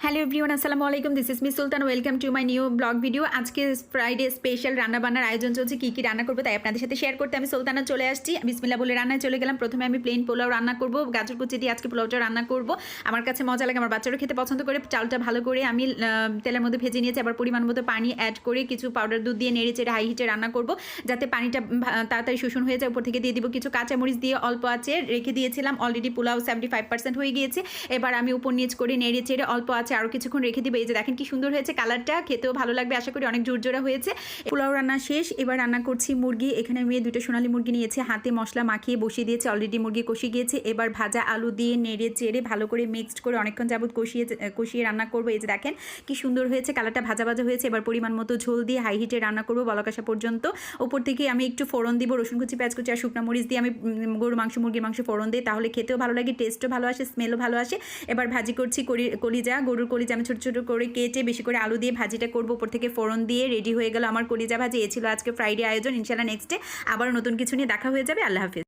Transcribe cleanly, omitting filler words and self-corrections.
Hello everyone, আসসালামু আলাইকুম। This is me Sultan. Welcome to my new blog video. আজকে Friday special রান্নাবান্নার আয়োজন চলছে। কী কী রান্না করবো তাই আপনাদের সাথে শেয়ার করতে আমি সুলতানা চলে আসছি। বিসমিল্লাহ বলে রান্নায় চলে গেলাম। প্রথমে আমি প্লেন পোলাও রান্না করবো, গাজর কুচি দিয়ে আজকে পোলাওটা রান্না করবো। আমার কাছে মজা লাগে, আমার বাচ্চারা খেতে পছন্দ করে। চালটা ভালো করে আমি তেলের মধ্যে ভেজে নিয়েছি, আবার পরিমাণ মতো পানি অ্যাড করে কিছু পাউডার দুধ দিয়ে নেড়ে চেড়ে হাই হিটে রান্না করবো, যাতে পানিটা তাড়াতাড়ি শোষণ হয়ে যায়। উপর থেকে দিয়ে দিব কিছু কাঁচামরিচ দিয়ে অল্প আঁচে রেখে দিয়েছিলাম। অলরেডি পোলাও 75% হয়ে গিয়েছে। এবার আমি উপর নিচ করে নেড়ে চেড়ে অল্প আঁচে আরও কিছুক্ষণ রেখে দিব। এই যে দেখেন কি সুন্দর হয়েছে কালারটা, খেতেও ভালো লাগবে আশা করি, অনেক ঝুরঝুরা হয়েছে। পোলাও রান্না শেষ। এবার রান্না করছি মুরগি। এখানে আমি দুটো সোনালী মুরগি নিয়েছি, হাতে মশলা মাখিয়ে বসিয়ে দিয়েছি। অলরেডি মুরগি কষিয়ে গিয়েছে। এবার ভাজা আলু দিয়ে নেড়ে চেড়ে ভালো করে মিক্সড করে অনেকক্ষণ যাবত কষিয়ে রান্না করবো। এই যে দেখেন কি সুন্দর হয়েছে কালারটা, ভাজা ভাজা হয়েছে। এবার পরিমাণ মতো ঝোল দিয়ে হাই হিটে রান্না করবো বলক আসা পর্যন্ত। উপর থেকে আমি একটু ফোড়ন দিব, রসুন কুচি, পেঁয়াজ কুচি আর শুকনো মরিচ দিয়ে আমি গরু মাংস মুরগির মাংস ফোড়ন দিই, তাহলে খেতেও ভালো লাগে, টেস্টও ভালো আসে, স্মেলও ভালো আসে। এবার ভাজি করছি কলিজা, গরুর কলিজা আমি ছোটো ছোটো করে কেটে বেশি করে আলু দিয়ে ভাজিটা করবো। উপর থেকে ফোড়ন দিয়ে রেডি হয়ে গেল আমার কলিজা ভাজি। এ ছিল আজকে ফ্রাইডে আয়োজন। ইনশাআল্লাহ নেক্সট ডে আবার নতুন কিছু নিয়ে দেখা হয়ে যাবে। আল্লাহ হাফিজ।